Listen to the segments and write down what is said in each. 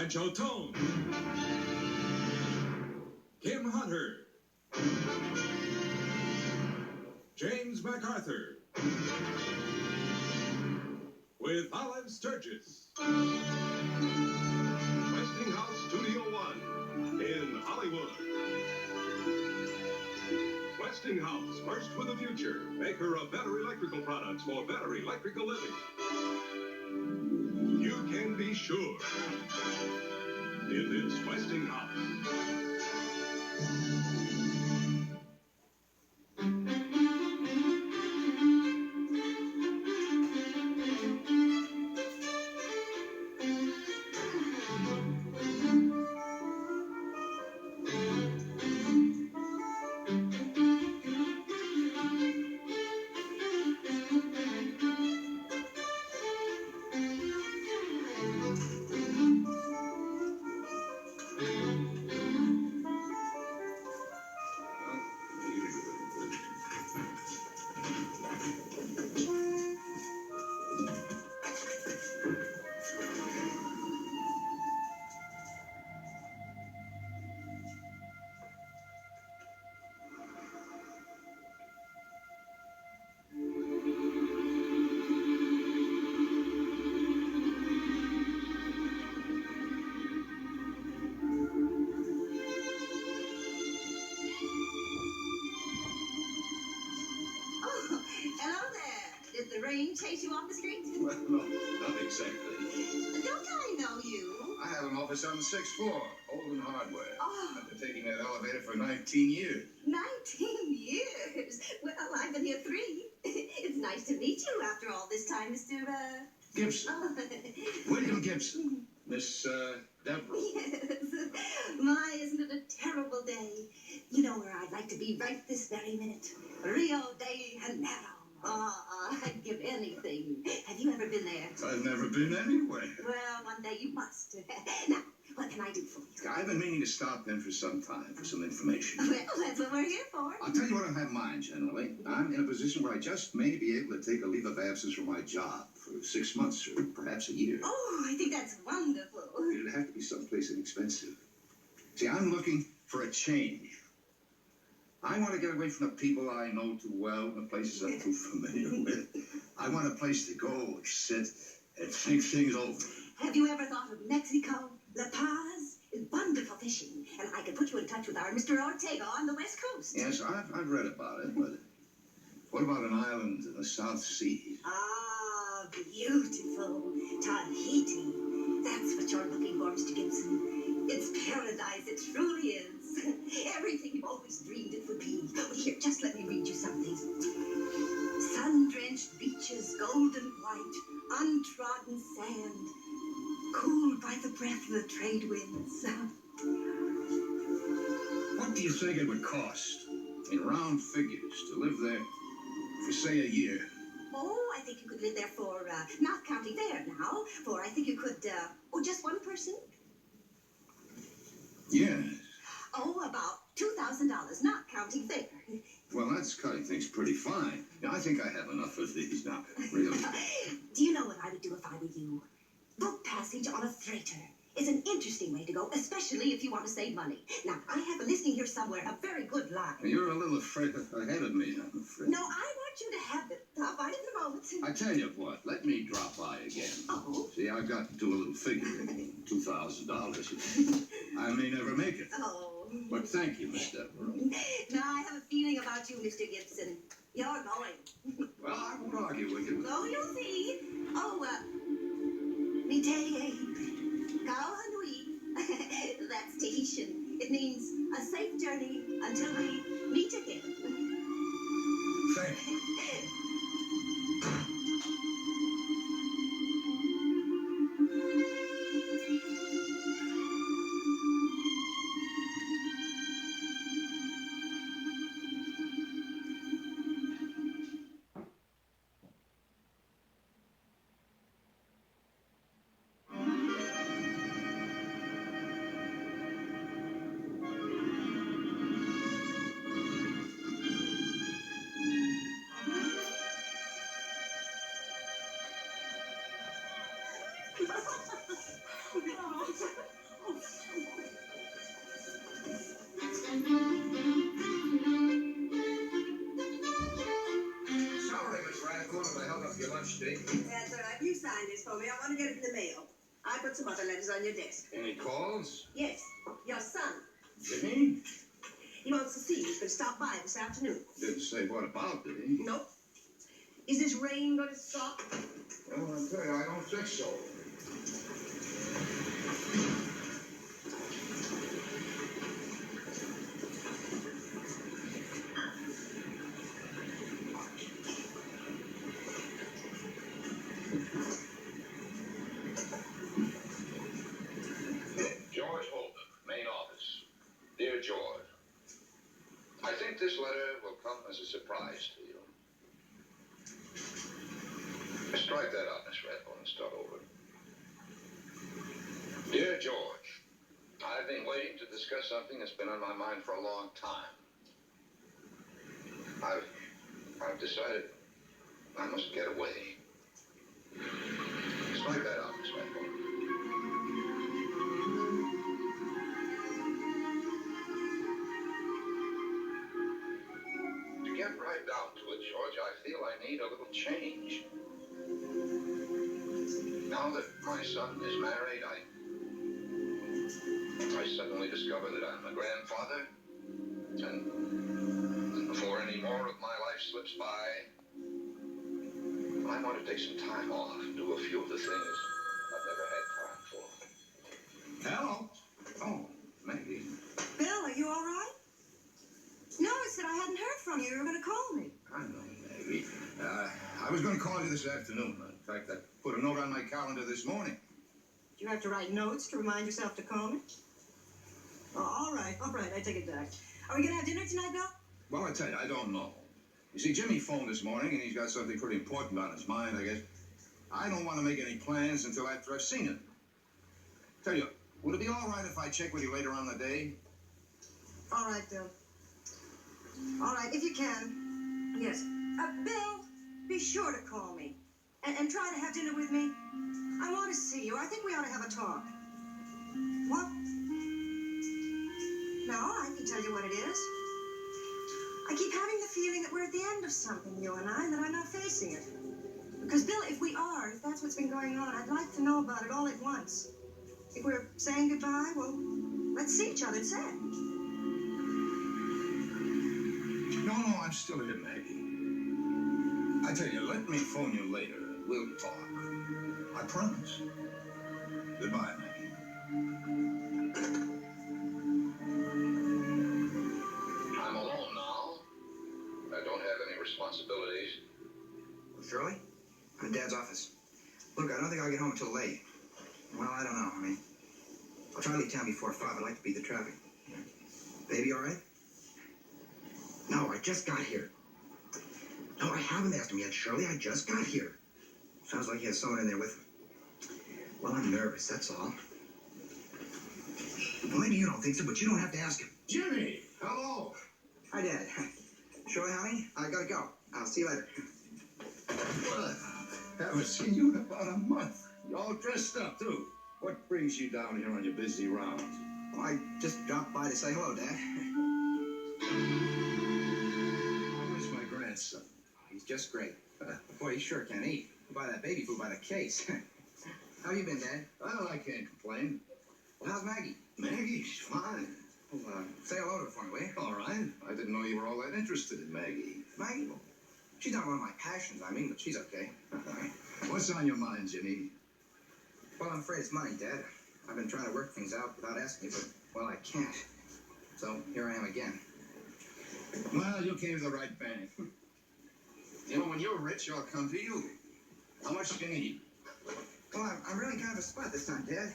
Franchot Tone, Kim Hunter, James MacArthur, with Olive Sturgess. Westinghouse Studio One in Hollywood. Westinghouse, first with the future, maker of battery electrical products for battery electrical living. You can be sure it is Westinghouse. Hello there. Did the rain chase you off the street? Well, no, not exactly. Don't I know you? I have an office on the 6th floor, Holden Hardware. Oh. I've been taking that elevator for 19 years. 19 years? Well, I've been here 3. It's nice to meet you after all this time, Mr. Gibson. Oh. William Gibson. Miss, Deborah. Yes. My, isn't it a terrible day? You know where I'd like to be right this very minute? Rio de Janeiro. I'd give anything. Have you ever been there? I've never been anywhere. Well, one day you must. Now, what can I do for you? I've been meaning to stop in for some time for some information. Well, that's what we're here for. I'll tell you what I have in mind, generally. I'm in a position where I just may be able to take a leave of absence from my job for 6 months or perhaps a year. Oh, I think that's wonderful. It'd have to be someplace inexpensive. See, I'm looking for a change. I want to get away from the people I know too well and the places I'm too familiar with. I want a place to go, sit, and think things over. Have you ever thought of Mexico? La Paz is wonderful fishing, and I could put you in touch with our Mr. Ortega on the West Coast. Yes, I've read about it, but what about an island in the South Sea? Ah, beautiful. Tahiti. That's what you're looking for, Mr. Gibson. It's paradise, it truly is. Everything you've always dreamed it would be. Well, here, just let me read you something. Sun-drenched beaches, golden white, untrodden sand, cooled by the breath of the trade winds. What do you think it would cost, in round figures, to live there for, say, a year? Oh, I think you could live there for, not counting there now, for I think you could, just one person? Yes. Oh, about $2,000, not counting fare. Well, that's cutting things pretty fine. Now, I think I have enough of these now, really. Do you know what I would do if I were you? Book passage on a freighter. It's an interesting way to go, especially if you want to save money. Now, I have a listing here somewhere, a very good line. You're a little afraid ahead of me, I'm afraid. No, I want you to have it. I'll find it in a moment. I tell you what, let me drop by again. Oh? See, I've got to do a little figuring. $2,000. I may never make it. Oh. But thank you, Miss Deborah. Now, I have a feeling about you, Mr. Gibson. You're going. Well, I won't argue with you. Oh, you'll see. Oh, Miteye Kawanui. That's Tahitian. It means a safe journey until we meet again. Thank you. put some other letters on your desk. Any calls? Yes, your son. Jimmy? He wants to see you. He's going to stop by this afternoon. Didn't say what about, did he? Nope. Is this rain going to stop? Well, I'll tell you, I don't think so. George Holden, main office. Dear George, I think this letter will come as a surprise to you. Strike that out, Miss Redbone, and start over. Dear George, I've been waiting to discuss something that's been on my mind for a long time. I've decided I must get away. Strike that out, Miss Redbone. To get right down to it, George, I feel I need a little change. Now that my son is married, I suddenly discover that I'm a grandfather. And before any more of my life slips by, I want to take some time off and do a few of the things I've never had time for. Hello? Oh, Maggie. Bill, are you all right? No, I said I hadn't heard from you. You were going to call me. I know, Maggie. I was going to call you this afternoon. In fact, I put a note on my calendar this morning. Do you have to write notes to remind yourself to call me? Oh, all right, I take it back. Are we going to have dinner tonight, Bill? Well, I tell you, I don't know. You see, Jimmy phoned this morning, and he's got something pretty important on his mind, I guess. I don't want to make any plans until after I've seen him. Tell you, would it be all right if I check with you later on in the day? All right, Bill. All right, if you can. Yes. Bill, be sure to call me. And try to have dinner with me. I want to see you. I think we ought to have a talk. What? No, I can tell you what it is. I keep having the feeling that we're at the end of something, you and I, and that I'm not facing it. Because, Bill, if we are, if that's what's been going on, I'd like to know about it all at once. If we're saying goodbye, well, let's see each other and say it. No, I'm still here, Maggie. I tell you, let me phone you later. We'll talk. I promise. Goodbye, Maggie. I'm alone now. I don't have any responsibilities. Shirley? I'm in Dad's office. Look, I don't think I'll get home until late. Well, I don't know. I mean, I'll try to leave town before 5. I'd like to beat the traffic. Baby, all right? No, I just got here. No, I haven't asked him yet, Shirley. I just got here. Sounds like he has someone in there with him. Well, I'm nervous, that's all. Well, maybe you don't think so, but you don't have to ask him. Jimmy! Hello! Hi, Dad. Shirley, honey, I gotta go. I'll see you later. What? Haven't seen you in about a month. You're all dressed up, too. What brings you down here on your busy rounds? Well, I just dropped by to say hello, Dad. Where's my grandson? He's just great. Boy, he sure can eat. He'll buy that baby food by the case. How you been, Dad? Well, I can't complain. Well, how's Maggie? Maggie's fine. Well, say hello to her for me, will you? All right. I didn't know you were all that interested in Maggie. Maggie? Well, she's not one of my passions, I mean, but she's okay. What's on your mind, Jimmy? Well, I'm afraid it's money, Dad. I've been trying to work things out without asking you, but, well, I can't. So here I am again. Well, you came to the right bank. You know, when you're rich, I'll come to you. How much do you need? Well, I'm really kind of a spot this time, Dad.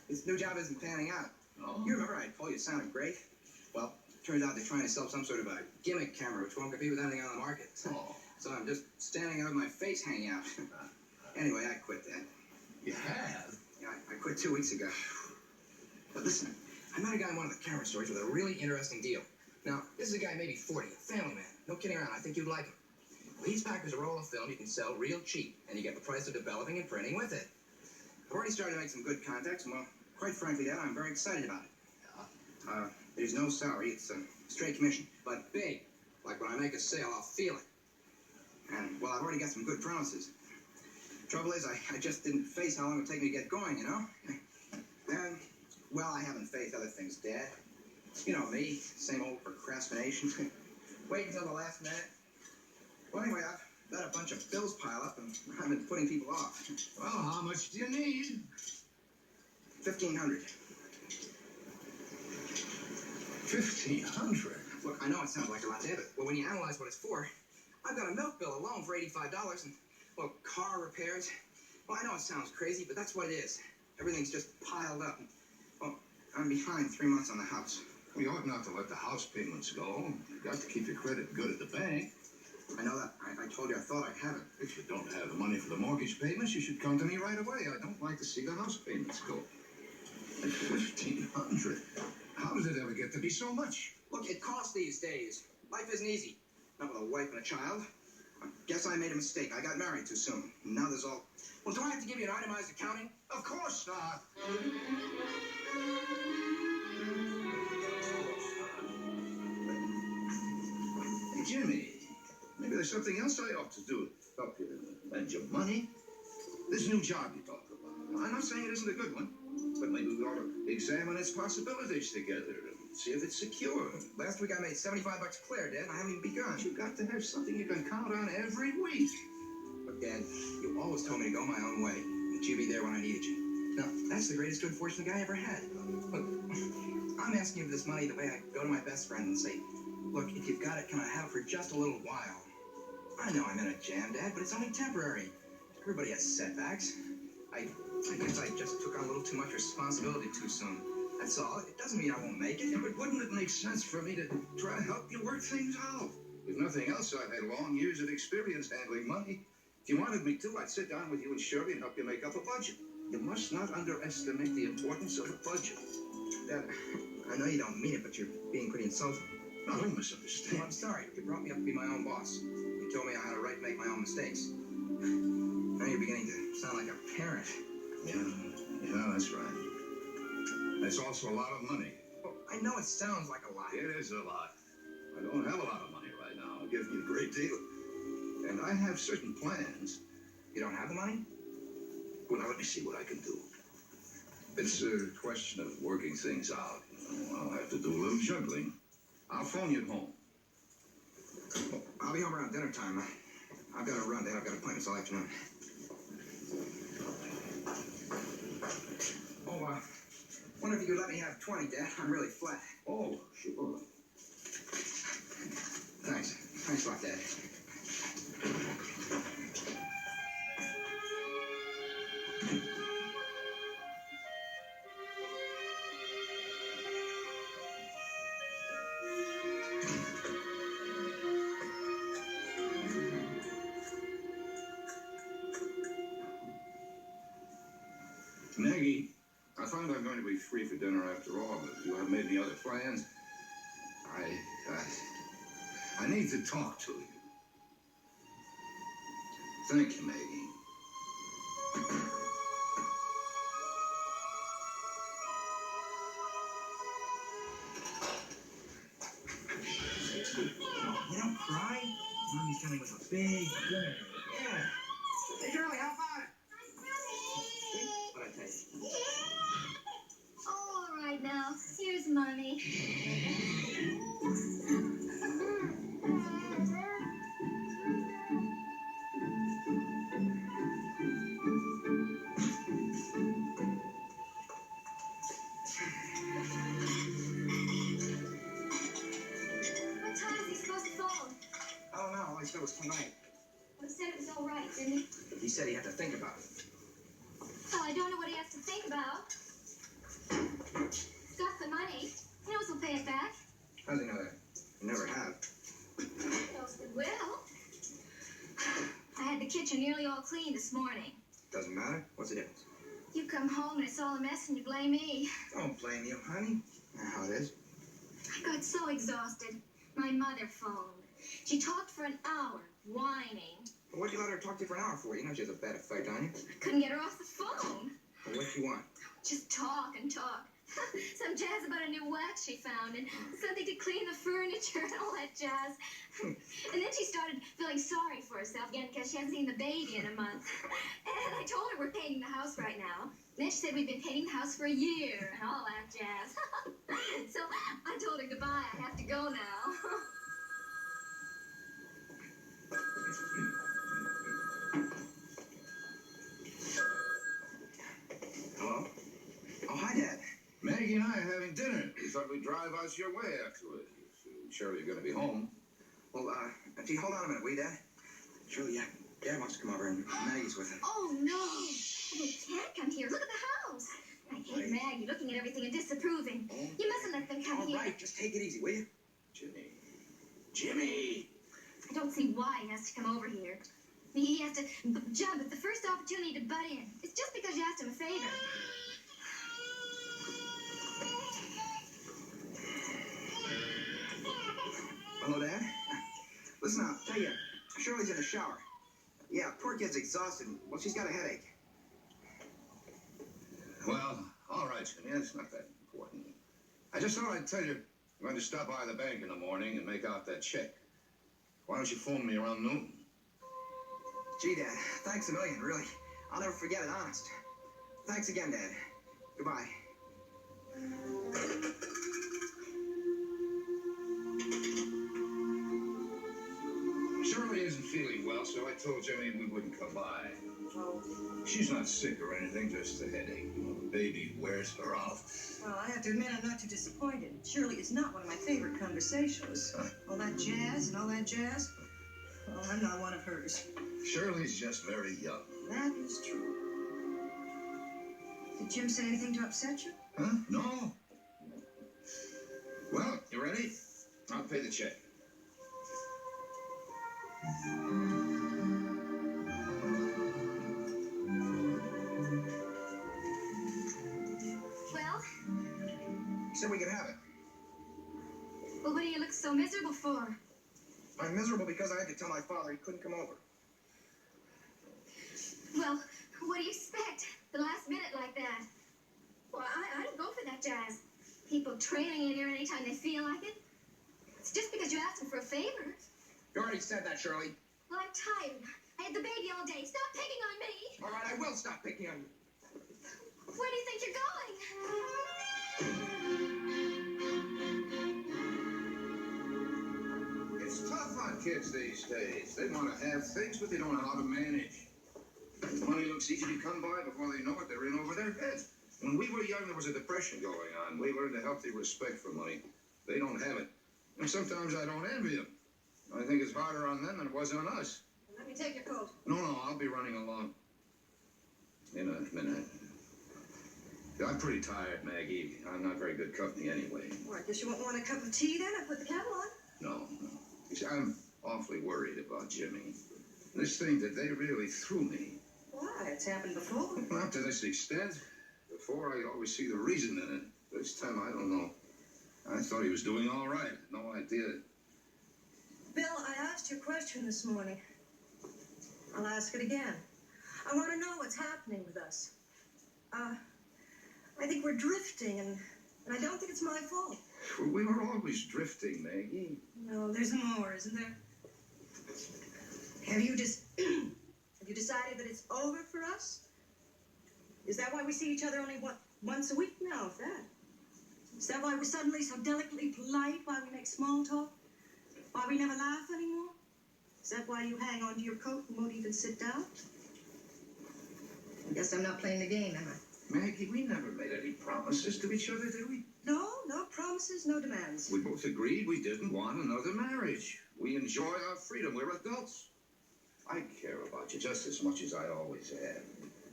This new job isn't panning out. Oh? You remember I told you it sounded great? Well, turns out they're trying to sell some sort of a gimmick camera which won't compete with anything on the market. Oh. So I'm just standing there with my face hanging out. Anyway, I quit that. You have? Yeah, I quit 2 weeks ago. But listen, I met a guy in one of the camera stores with a really interesting deal. Now, this is a guy maybe 40, a family man. No kidding around, I think you'd like him. Well, he's packed as a roll of film you can sell real cheap, and you get the price of developing and printing with it. I've already started to make some good contacts, and well, quite frankly, Dad, I'm very excited about it. There's no salary, it's a straight commission, but big. Like when I make a sale, I'll feel it. And, well, I've already got some good promises. Trouble is, I just didn't face how long it would take me to get going, you know? Well, I haven't faced other things, Dad. You know me, same old procrastination. Wait until the last minute. Well, anyway, I've let a bunch of bills pile up, and I've been putting people off. Well, how much do you need? $1,500. 1,500. Look, I know it sounds like a lot, Dad, but when you analyze what it's for, I've got a milk bill alone for $85, and, well, car repairs. Well, I know it sounds crazy, but that's what it is. Everything's just piled up. Well, I'm behind 3 months on the house. We ought not to let the house payments go. You've got to keep your credit good at the bank. I know that. I told you I thought I had it. If you don't have the money for the mortgage payments, you should come to me right away. I don't like to see the house payments go. 1,500. How does it ever get to be so much? Look, it costs these days. Life isn't easy. Not with a wife and a child. I guess I made a mistake. I got married too soon. Now there's all... Well, do I have to give you an itemized accounting? Of course not. Hey, Jimmy, maybe there's something else I ought to do to help you lend you money. This new job you talk about. I'm not saying it isn't a good one, but maybe we ought to examine its possibilities together and see if it's secure. Last week I made $75 clear, Dad, and I haven't even begun. But you've got to have something you can count on every week. Look, Dad, you always told me to go my own way, that you'd be there when I needed you. Now, that's the greatest good fortune the guy ever had. Look, I'm asking you for this money the way I go to my best friend and say, look, if you've got it, can I have it for just a little while? I know I'm in a jam, Dad, but it's only temporary. Everybody has setbacks. I guess I just took on a little too much responsibility too soon. That's all. It doesn't mean I won't make it. Yeah, but wouldn't it make sense for me to try to help you work things out? If nothing else, I've had long years of experience handling money. If you wanted me to, I'd sit down with you and Shirley and help you make up a budget. You must not underestimate the importance of a budget. Dad, I know you don't mean it, but you're being pretty insulting. No, don't misunderstand. Well, I'm sorry. You brought me up to be my own boss. You told me I had a right to make my own mistakes. Now you're beginning to sound like a parent. Yeah, that's right. That's also a lot of money. Well, I know it sounds like a lot. It is a lot. I don't have a lot of money right now. I'll give you a great deal. And I have certain plans. You don't have the money? Well, now let me see what I can do. It's a question of working things out. I'll have to do a little juggling. I'll phone you at home. Well, I'll be home around dinner time. I've got to run, Dad. I've got appointments all afternoon. Oh, wonder if you could let me have 20, Dad. I'm really flat. Oh, sure. Thanks. Thanks a lot, Dad. Maggie, I find I'm going to be free for dinner after all, but if you haven't made any other plans, I need to talk to you. Thank you, Maggie. You don't cry? Mommy's coming with a big dinner. Yeah. Hey, Shirley, how about it? What'd I tell you? All right now, here's Mommy. What time is he supposed to phone? I don't know. All he said was tonight. Well, he said it was all right, didn't he? He said he had to think about it. Well, I don't know what he has to think about. He's got the money. He knows he'll pay it back. How does he know that? You never have. He knows he will. I had the kitchen nearly all clean this morning. Doesn't matter. What's the difference? You come home and it's all a mess and you blame me. Don't blame you, honey. That's how it is. I got so exhausted. My mother phoned. She talked for an hour, whining. Well, what'd you let her talk to you for an hour for? You know she has a bad effect on you. I couldn't get her off the phone. Well, what do you want? just talk and talk. Some jazz about a new wax she found and something to clean the furniture and all that jazz. And then she started feeling sorry for herself again because she hasn't seen the baby in a month. And I told her we're painting the house right now. And then she said we've been painting the house for a year and all that jazz. So I told her goodbye. I have to go now. Hello? Oh, hi, Dad. Maggie and I are having dinner. We thought we'd drive out your way afterward. Shirley's going to be home. Well, gee, hold on a minute, will you, Dad? Shirley, yeah, Dad wants to come over and Maggie's with him. Oh, no. They can't come here. Look at the house. I hate Maggie looking at everything and disapproving. Oh. You mustn't let them come here. All right, just take it easy, will you? Jimmy. Jimmy! I don't see why he has to come over here. He has to jump at the first opportunity to butt in. It's just because you asked him a favor. Hello, Dad? Listen, I'll tell you, Shirley's in the shower. Yeah, poor kid's exhausted. Well, she's got a headache. Well, all right, Jimmy. It's not that important. I just thought I'd tell you I'm going to stop by the bank in the morning and make out that check. Why don't you phone me around noon? Gee, Dad, thanks a million, really. I'll never forget it, honest. Thanks again, Dad. Goodbye. Shirley isn't feeling well, so I told Jimmy we wouldn't come by. Oh, She's not sick or anything, just a headache. You know, the baby wears her off. well, I have to admit I'm not too disappointed. Shirley is not one of my favorite conversationalists. All that jazz and all that jazz. Well, I'm not one of hers. Shirley's just very young. That is true. Did Jim say anything to upset you? Huh? No. Well, you ready? I'll pay the check. Well, Said we could have it. well, what do you look so miserable for? I'm miserable because I had to tell my father he couldn't come over. Well, what do you expect? The last minute like that? Well, I don't go for that jazz. People trailing in here anytime they feel like it. It's just because you asked them for a favor. You already said that, Shirley. Well, I'm tired. I had the baby all day. Stop picking on me. All right, I will stop picking on you. Where do you think you're going? It's tough on kids these days. They want to have things, but they don't know how to manage. Money looks easy to come by. Before they know it, they're in over their heads. When we were young, there was a depression going on. We learned a healthy respect for money. They don't have it. And sometimes I don't envy them. I think it's harder on them than it was on us. Let me take your coat. No, I'll be running along in a minute. I'm pretty tired, Maggie. I'm not very good company anyway. Well, I guess you won't want a cup of tea then? I put the kettle on. No. You see, I'm awfully worried about Jimmy. This thing that they really threw me. Why? It's happened before. Not to this extent. Before, I always see the reason in it. This time, I don't know. I thought he was doing all right. No idea. Bill, I asked you a question this morning. I'll ask it again. I want to know what's happening with us. I think we're drifting, and I don't think it's my fault. We were always drifting, Maggie. No, there's more, isn't there? Have you decided that it's over for us? Is that why we see each other only once a week now, if that? Is that why we're suddenly so delicately polite, why we make small talk? Why we never laugh anymore? Is that why you hang onto your coat and won't even sit down? I guess I'm not playing the game, am I? Maggie, we never made any promises to each other, did we? No promises, no demands. We both agreed we didn't want another marriage. We enjoy our freedom. We're adults. I care about you just as much as I always have.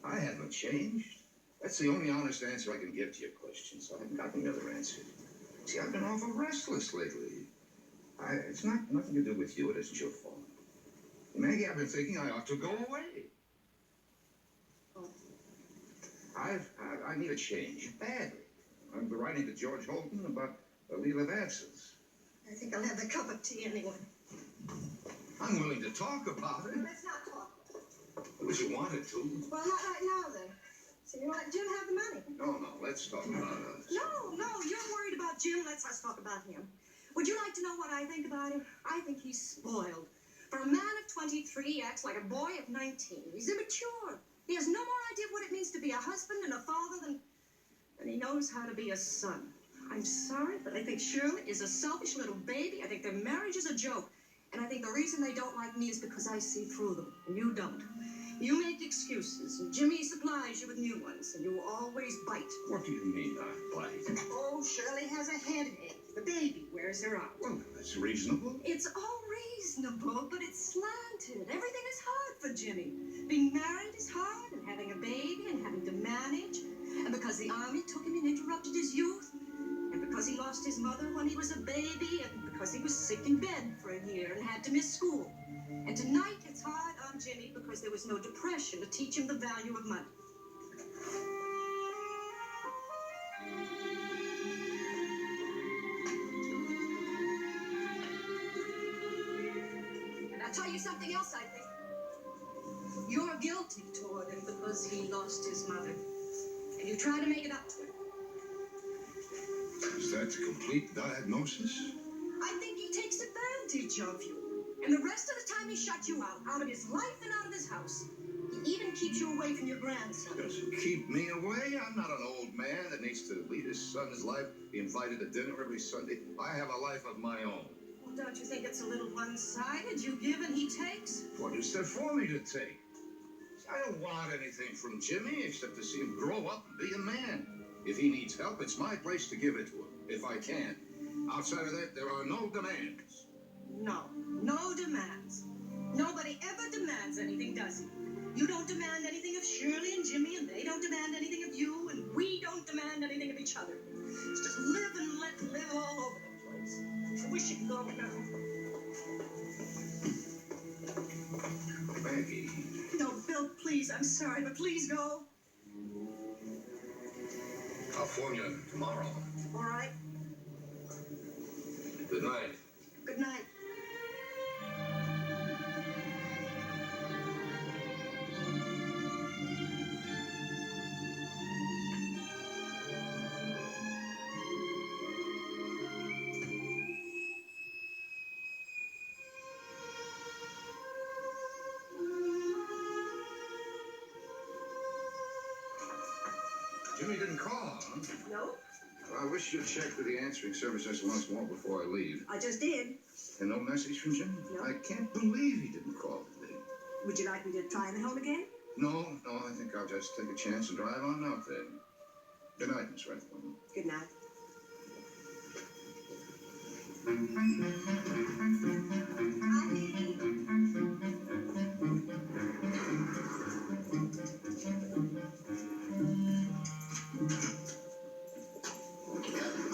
I haven't changed. That's the only honest answer I can give to your questions. I haven't got any other answer. See, I've been awful restless lately. It's nothing to do with you. It isn't your fault. Maggie, I've been thinking I ought to go away. Oh. I need a change, badly. I've been writing to George Holton about a leave of absence. I think I'll have the cup of tea anyway. I'm willing to talk about it. Let's not talk. I wish you wanted to. Well, not right now, then. So you let Jim have the money? No, let's talk about us. No, you're worried about Jim. Let's talk about him. Would you like to know what I think about him? I think he's spoiled. For a man of 23, he acts like a boy of 19. He's immature. He has no more idea of what it means to be a husband and a father than he knows how to be a son. I'm sorry, but I think Shirley is a selfish little baby. I think their marriage is a joke. And I think the reason they don't like me is because I see through them, and you don't. You make excuses, and Jimmy supplies you with new ones, and you always bite. What do you mean I bite? Oh, Shirley has a headache. The baby wears her out. Well, that's reasonable. It's all reasonable, but it's slanted. Everything is hard for Jimmy. Being married is hard, and having a baby and having to manage. And because the army took him and interrupted his youth, and because he lost his mother when he was a baby, and because he was sick in bed for a year and had to miss school. And tonight it's hard on Jimmy because there was no depression to teach him the value of money. And I'll tell you something else, I think. You're guilty toward him because he lost his mother. And you try to make it up to him. Is that the complete diagnosis? I think he takes advantage of you. And the rest of the time he shuts you out of his life and out of his house. He even keeps you away from your grandson. Does it keep me away? I'm not an old man that needs to lead his son's life, be invited to dinner every Sunday. I have a life of my own. Well, don't you think it's a little one-sided? You give and he takes? What is there for me to take? I don't want anything from Jimmy except to see him grow up and be a man. If he needs help, it's my place to give it to him, if I can. Outside of that, there are no demands. No demands. Nobody ever demands anything, does he? You don't demand anything of Shirley and Jimmy, and they don't demand anything of you, and we don't demand anything of each other. It's just live and let live all over the place. I wish you could go now. Maggie. No, Bill, please, I'm sorry, but please go. California tomorrow. All right? Good night. Good night. Jimmy didn't call, huh? No? Well, I wish you'd check with the answering services once more before I leave. I just did. And no message from Jimmy? No. I can't believe he didn't call today. Would you like me to try the home again? No, I think I'll just take a chance and drive on out there. Good night, Miss Rathbone. Good night.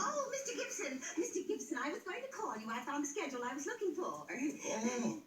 Oh, Mr. Gibson, I was going to call you. I found the schedule I was looking for. Oh,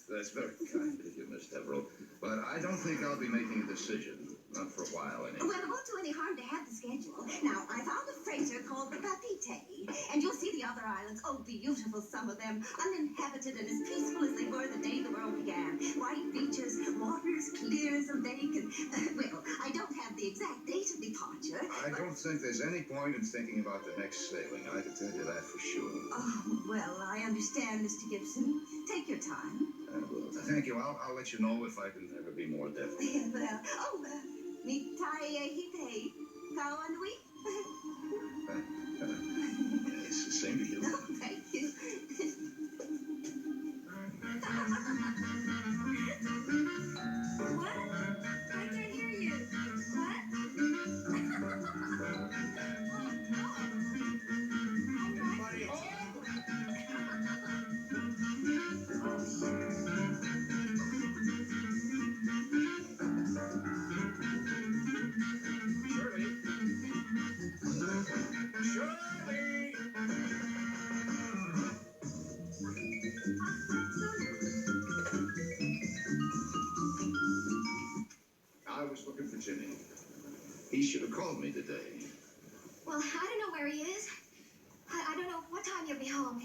that's very kind of you, Miss Devereux. But I don't think I'll be making a decision. Not for a while, anyway. Well, it won't do any harm to have the schedule. Now, I found a freighter called the Tahiti, and you'll see the other islands. Oh, beautiful, some of them, uninhabited and as peaceful as they were the day the world began. White beaches, waters clear as a lake, and, well, I don't have the exact date of departure. I don't think there's any point in thinking about the next sailing. I can tell you that for sure. Oh, well, I understand, Mr. Gibson. Take your time. Well, thank you. I'll let you know if I can ever be more definite. Well, mi tae hite, kawanui. It's the same to you. Oh, thank you. What? I can't hear you. What? Anybody home? Shirley! I was looking for Jimmy. He should have called me today. Well, I don't know where he is. I don't know what time he'll be home.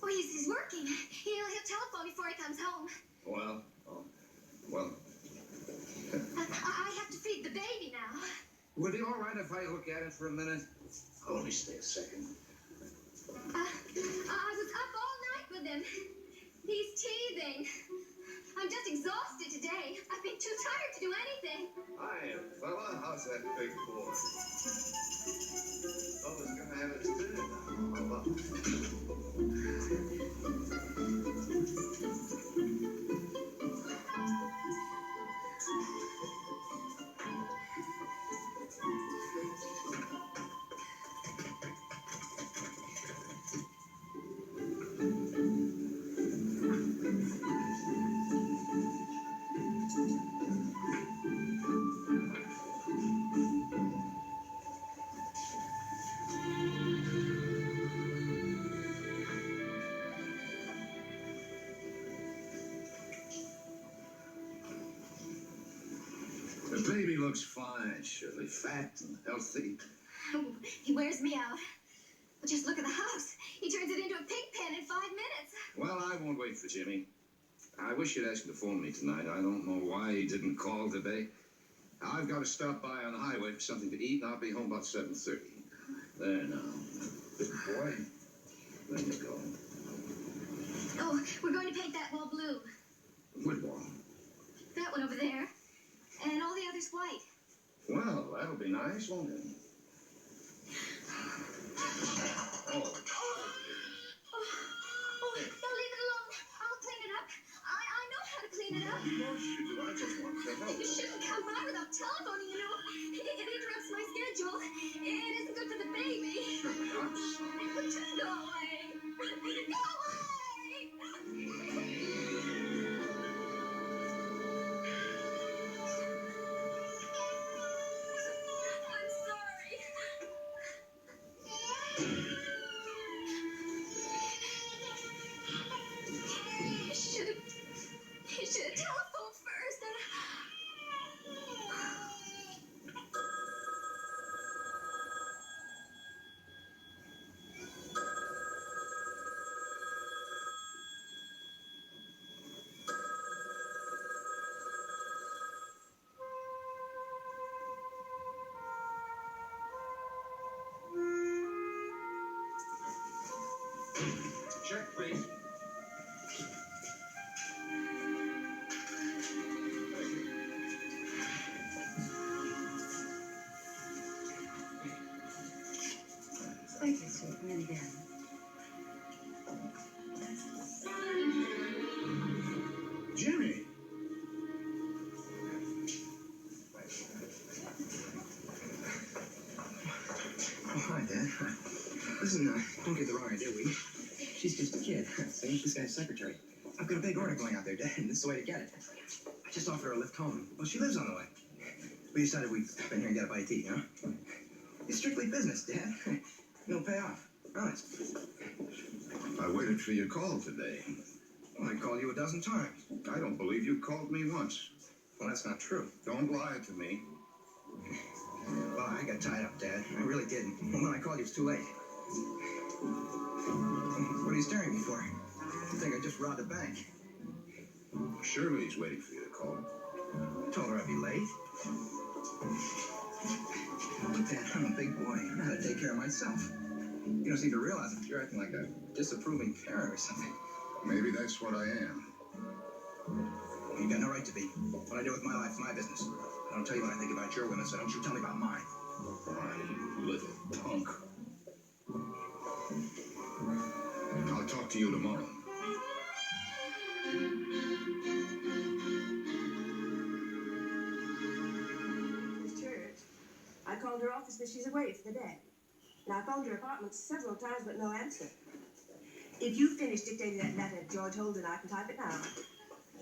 Oh, he's working. He'll telephone before he comes home. Well, I have to feed the baby now. Would it be all right if I look at it for a minute? I'll only stay a second. I was up all night with him. He's teething. I'm just exhausted today. I've been too tired to do anything. Hi, fella. How's that big boy? Fella's gonna have his dinner now. The baby looks fine, Shirley. Fat and healthy. He wears me out. But just look at the house. He turns it into a pig pen in 5 minutes. Well, I won't wait for Jimmy. I wish you'd asked him to phone me tonight. I don't know why he didn't call today. I've got to stop by on the highway for something to eat, and I'll be home about 7:30. There now. Good boy. There you go. Oh, we're going to paint that wall blue. Good wall. That one over there. And all the others white. Well, that'll be nice, won't it? Oh. Oh, no, leave it alone. I'll clean it up. I know how to clean it up. Of course you do. I just want to help. You shouldn't come by without telephoning, you know. It interrupts my schedule. It isn't good for the baby. Shirley, I'm sorry. Just go away. Go away! I'm sorry. You should have telephoned first. Check, please. Thank you, sweet. Really good. Jimmy! Oh, hi, Dad. Listen, don't get the wrong idea, will you? She's just a kid. See, this guy's secretary. I've got a big order going out there, Dad, and this is the way to get it. I just offered her a lift home. Well, she lives on the way. We decided we'd stop in here and get a bite to eat, you know? It's strictly business, Dad. It'll pay off. Honest. I waited for your call today. Well, I called you a dozen times. I don't believe you called me once. Well, that's not true. Don't lie to me. Well, I got tied up, Dad. I really didn't. And when I called you, it was too late. What are you staring at me for? You think I just robbed a bank? Shirley's waiting for you to call. I told her I'd be late. Look, Dad, I'm a big boy. I know how to take care of myself. You don't seem to realize it. You're acting like a disapproving parent or something. Maybe that's what I am. You got no right to be. What I do with my life's my business. I don't tell you what I think about your women, so don't you tell me about mine. Why, you little punk. I'll talk to you tomorrow. Miss Church, I called her office, but she's away for the day. And I phoned her apartment several times, but no answer. If you finish dictating that letter to George Holden, I can type it now.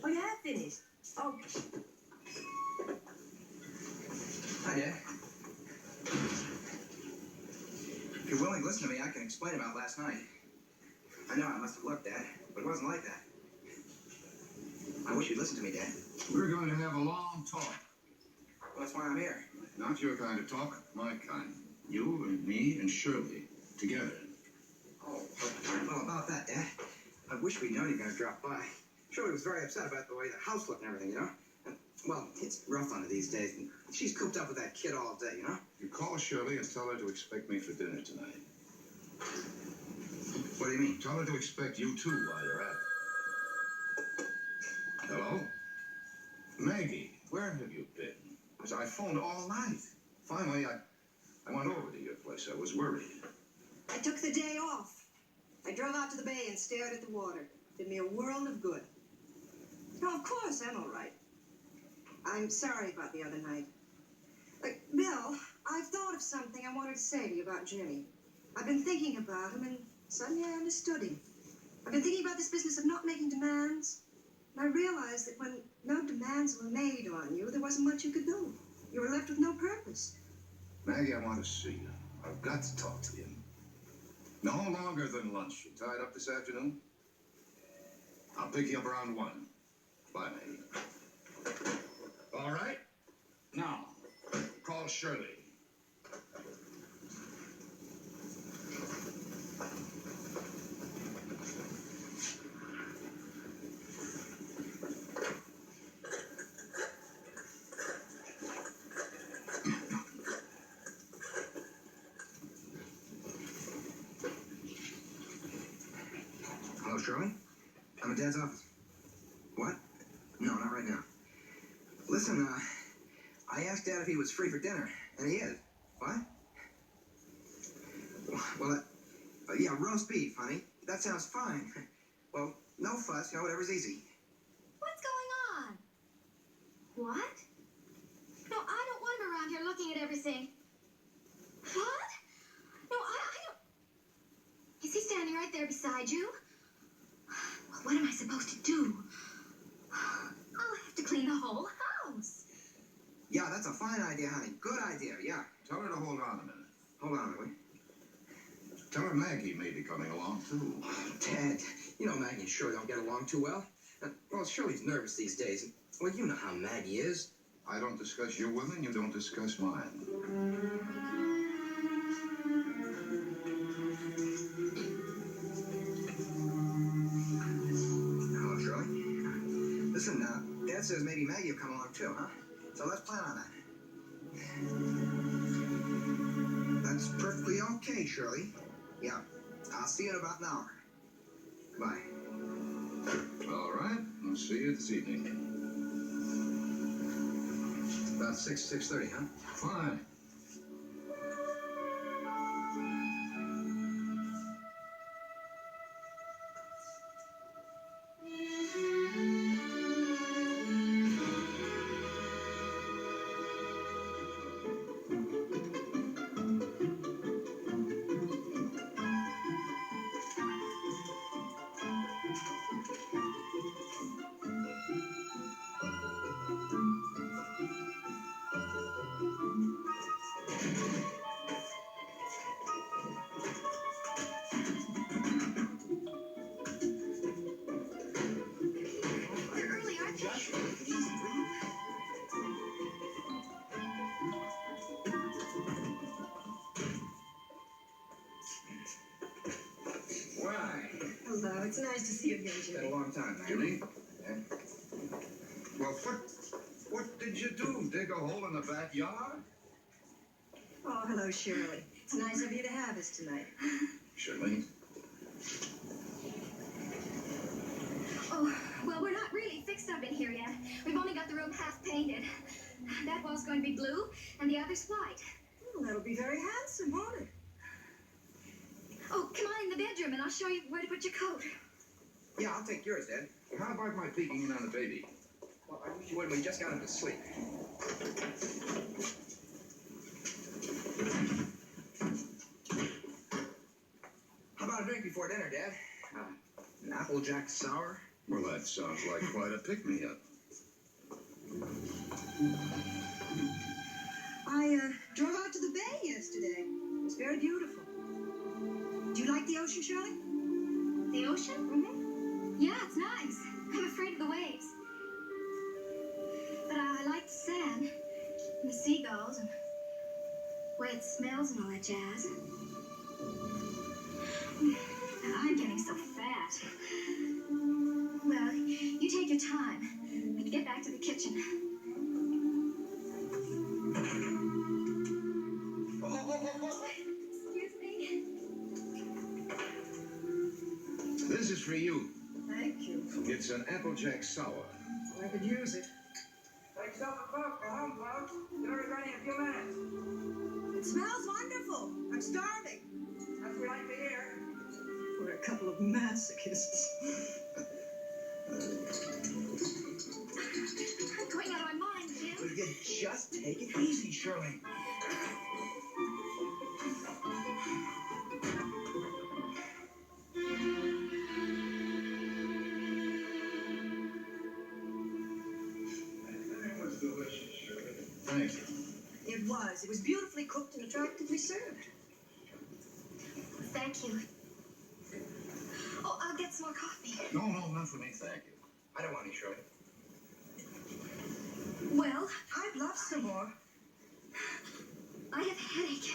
Oh, you have finished? Okay. Hi, Dad. If you're willing to listen to me, I can explain about last night. I know I must have looked, Dad, but it wasn't like that. I wish you'd listen to me, Dad. We're going to have a long talk. Well, that's why I'm here. Not your kind of talk, my kind. You and me and Shirley, together. Oh, well, about that, Dad. I wish we'd known you were going to drop by. Shirley was very upset about the way the house looked and everything, you know? And Well, it's rough on her these days. And she's cooped up with that kid all day, you know? You call Shirley and tell her to expect me for dinner tonight. What do you mean? Tell her to expect you too while you're at it. Hello? Maggie, where have you been? Because I phoned all night. Finally, I went over to your place. I was worried. I took the day off. I drove out to the bay and stared at the water. Did me a world of good. No, of course, I'm all right. I'm sorry about the other night. Bill, I've thought of something I wanted to say to you about Jimmy. I've been thinking about him, and suddenly I understood him. I've been thinking about this business of not making demands. And I realized that when no demands were made on you, there wasn't much you could do. You were left with no purpose. Maggie, I want to see you. I've got to talk to you. No longer than lunch. You tied up this afternoon? I'll pick you up around 1. Bye, Maggie. All right? Now, call Shirley. Hello, Shirley? I'm at Dad's office. What? No, not right now. Listen, I asked Dad if he was free for dinner, and he is. What? Well, yeah, roast beef, honey. That sounds fine. Well, no fuss, you know, whatever's easy. What's going on? What? No, I don't want him around here looking at everything. What? No, I don't... Is he standing right there beside you? Well, what am I supposed to do? I'll have to clean the whole house. Yeah, that's a fine idea, honey. Good idea, yeah. Tell her to hold on a minute. Hold on, will you? Tell her Maggie may be coming along, too. Dad, you know Maggie and Shirley don't get along too well. Well, Shirley's nervous these days. Well, you know how Maggie is. I don't discuss your women, you don't discuss mine. Hello, Shirley. Listen, Dad says maybe Maggie will come along too, huh? So let's plan on that. That's perfectly okay, Shirley. Yeah, I'll see you in about an hour. Bye. All right, I'll see you this evening. About 6:30, huh? Fine. You're early, aren't you? Why? Hello, it's nice to see you again, It's been a Jimmy. long time, Jimmy? Well, what did you do? Dig a hole in the backyard? Oh, hello, Shirley. It's nice of you to have us tonight. Shirley? Oh, well, we're not really fixed up in here yet. We've only got the room half painted. That wall's going to be blue, and the other's white. Well, that'll be very handsome, won't it? Oh, come on in the bedroom, and I'll show you where to put your coat. Yeah, I'll take yours, Dad. How about my peeking in on the baby? Well, I wish you would. We just got him to sleep. How about a drink before dinner, Dad? An Applejack sour? Well, that sounds like quite a pick-me-up. I drove out to the bay yesterday. It was very beautiful. Do you like the ocean, Shirley? The ocean? Mm-hmm. Yeah, it's nice. I'm afraid of the waves. But I like the sand, and the seagulls, and the way it smells and all that jazz. I'm getting so fat. Well, you take your time. But get back to the kitchen. This is for you. Thank you. It's an Applejack sour. I could use it. Take yourself a book for home, folks. Dinner is ready in a few minutes. It smells wonderful. I'm starving. That's what we like to hear. We're a couple of masochists. I'm going out of my mind, Jim. Will you just take it easy, Shirley? Thank you. It was. It was beautifully cooked and attractively served. Thank you. Oh, I'll get some more coffee. No, not for me, thank you. I don't want any, Shirley. Well, I'd love some more. I have a headache.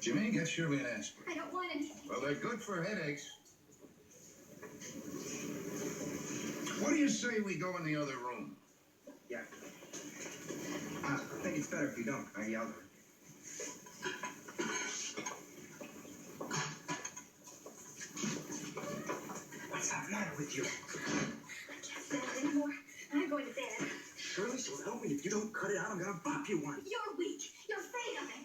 Jimmy, get Shirley an aspirin. I don't want anything. Well, they're good for headaches. What do you say we go in the other room? Yeah. I think it's better if you don't. I yelled. What's the matter with you? I can't stand it anymore. I'm going to bed. Shirley, so help me. If you don't cut it out, I'm gonna bop you one. You're weak. You're afraid of it.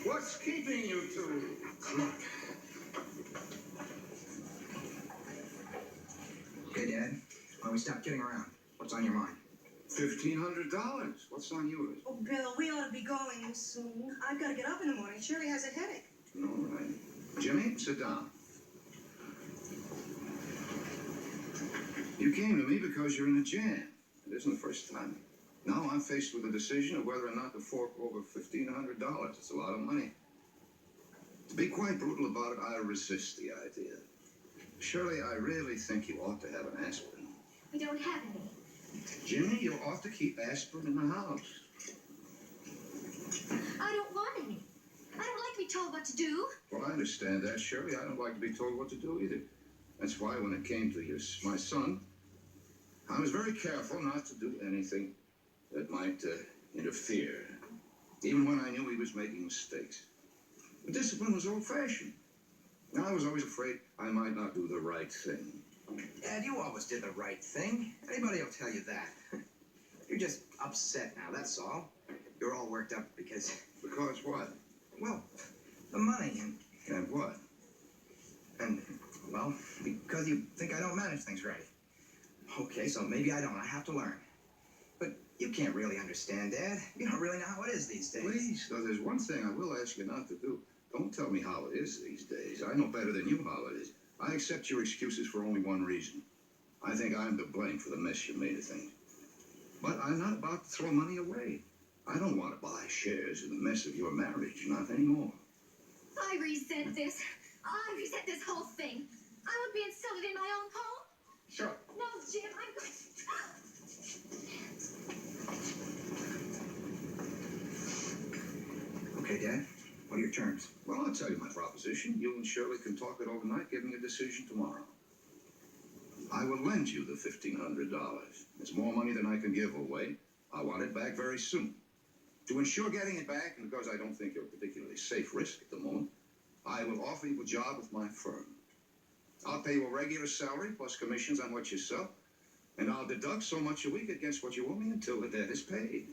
What's keeping you two? Come on. Hey, Dad. Why don't we stop kidding around? What's on your mind? $1,500. What's on yours? Oh, Bill, we ought to be going soon. I've got to get up in the morning. Shirley has a headache. All right. Jimmy, sit down. You came to me because you're in a jam. It isn't the first time. Now I'm faced with a decision of whether or not to fork over $1,500. It's a lot of money. To be quite brutal about it, I resist the idea. Shirley, I really think you ought to have an aspirin. We don't have any. Jimmy, you ought to keep aspirin in the house. I don't want any. I don't like to be told what to do. Well, I understand that, Shirley. I don't like to be told what to do either. That's why when it came to my son, I was very careful not to do anything that might interfere, even when I knew he was making mistakes. The discipline was old-fashioned. I was always afraid I might not do the right thing. Dad, you always did the right thing. Anybody will tell you that. You're just upset now, that's all. You're all worked up because... Because what? Well, the money And what? and, well, because you think I don't manage things right. Okay, so maybe I don't. I have to learn. But you can't really understand, Dad. You don't really know how it is these days. Please, though, there's one thing I will ask you not to do. Don't tell me how it is these days. I know better than you how it is. I accept your excuses for only one reason. I think I'm to blame for the mess you made of things. But I'm not about to throw money away. I don't want to buy shares in the mess of your marriage, not anymore. I resent this. I resent this whole thing. I would be insulted in my own home. Sure. No, Jim, I'm going to... Okay, Dad. What are your terms? Well, I'll tell you my proposition. You and Shirley can talk it overnight, giving a decision tomorrow. I will lend you the $1,500. It's more money than I can give away. I want it back very soon. To ensure getting it back, and because I don't think you're a particularly safe risk at the moment, I will offer you a job with my firm. I'll pay you a regular salary plus commissions on what you sell, and I'll deduct so much a week against what you owe me until the debt is paid.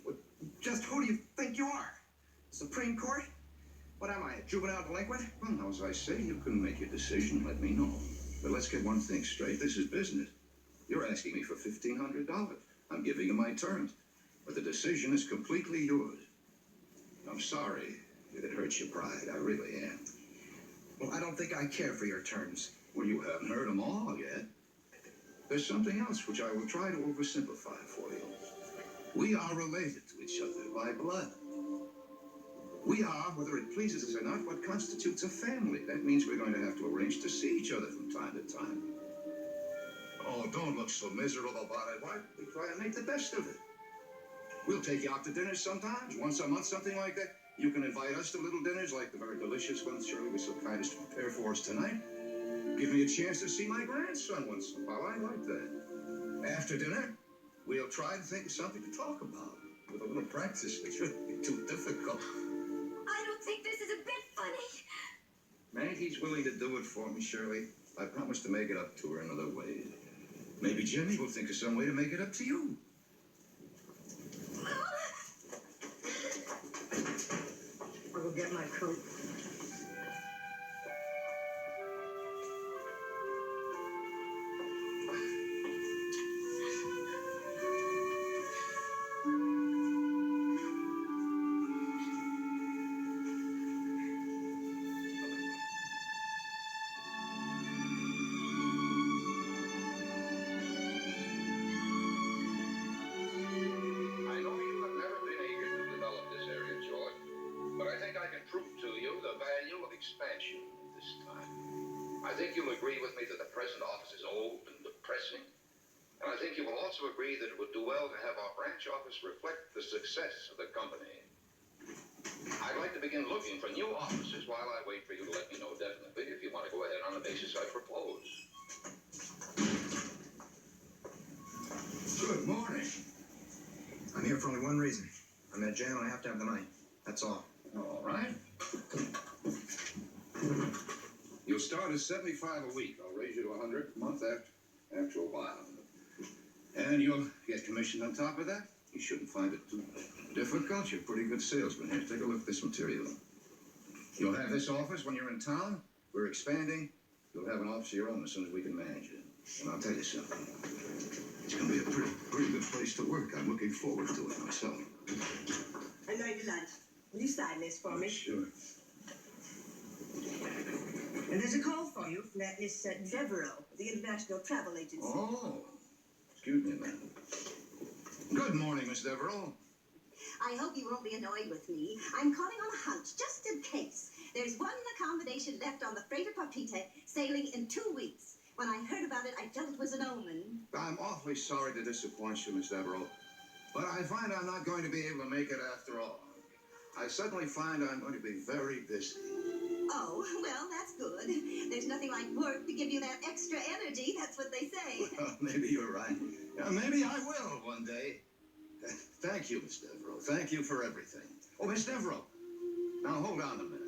Just who do you think you are? Supreme Court? What am I, a juvenile delinquent? Well, now, as I say, you can make your decision. Let me know. But let's get one thing straight. This is business. You're asking me for $1,500. I'm giving you my terms. But the decision is completely yours. I'm sorry if it hurts your pride. I really am. Well, I don't think I care for your terms. Well, you haven't heard them all yet. There's something else which I will try to oversimplify for you. We are related to each other by blood. We are, whether it pleases us or not, what constitutes a family. That means we're going to have to arrange to see each other from time to time. Oh, don't look so miserable about it. Why? We try and make the best of it. We'll take you out to dinner sometimes, once a month, something like that. You can invite us to little dinners like the very delicious ones Shirley was so kind as to prepare for us tonight. Give me a chance to see my grandson once in a while. I like that. After dinner, we'll try to think of something to talk about. With a little practice, it shouldn't be too difficult. I don't think this is a bit funny. Maggie, he's willing to do it for me, Shirley. I promise to make it up to her another way. Maybe Jimmy will think of some way to make it up to you. I'll go get my coat. I know you have never been eager to develop this area, George, but I think I can prove to you the value of expansion this time. I think you'll agree with me that the present office is old and depressing, and I think you will also agree that it would do well to have our branch office reflect the success of the company. I'd like to begin looking for new offices while I wait for you to let me know definitely if you want to go ahead on the basis I propose. Good morning. I'm here for only one reason. I'm at jail and I have to have the money. That's all. All right. You'll start at $75 a week. I'll raise you to $100 a month after a while. And you'll get commission on top of that. You shouldn't find it too difficult. You're a pretty good salesman. Here, take a look at this material. You'll have this office when you're in town. We're expanding. You'll have an office of your own as soon as we can manage it. And I'll tell you something. It's going to be a pretty good place to work. I'm looking forward to it myself. I'm going to lunch. Will you sign this for me? Sure. And there's a call for you from that Miss Devereaux, the International Travel Agency. Oh, excuse me a minute. Good morning, Miss Devereaux. I hope you won't be annoyed with me. I'm calling on a hunch, just in case. There's one accommodation left on the freighter Papite, sailing in 2 weeks. When I heard about it, I felt it was an omen. I'm awfully sorry to disappoint you, Miss Devereaux, but I find I'm not going to be able to make it after all. I suddenly find I'm going to be very busy. Oh, well, that's good. There's nothing like work to give you that extra energy, that's what they say. Well, maybe you're right. Maybe I will one day. Thank you, Miss Devereaux. Thank you for everything. Oh, Miss Devereaux, now hold on a minute.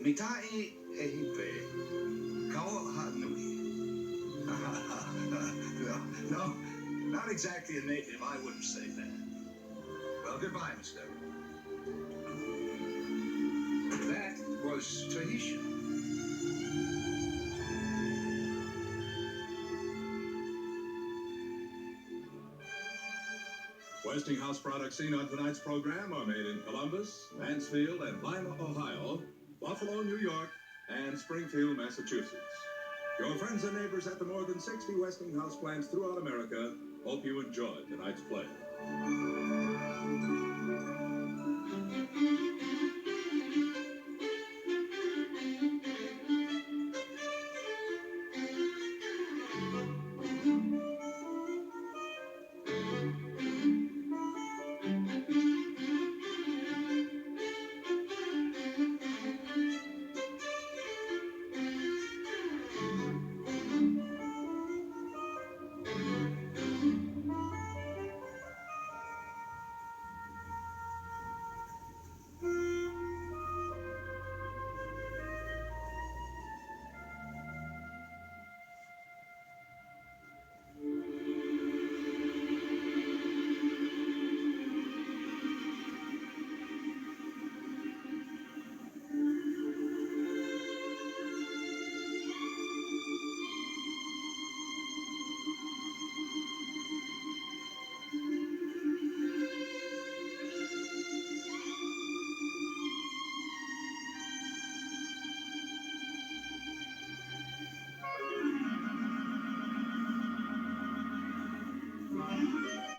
Mitai ehipe, kao hanui. No, not exactly a native. I wouldn't say that. Well, goodbye, Miss Devereaux. That was Tahitian. Westinghouse products seen on tonight's program are made in Columbus, Mansfield, and Lima, Ohio, Buffalo, New York, and Springfield, Massachusetts. Your friends and neighbors at the more than 60 Westinghouse plants throughout America hope you enjoyed tonight's play.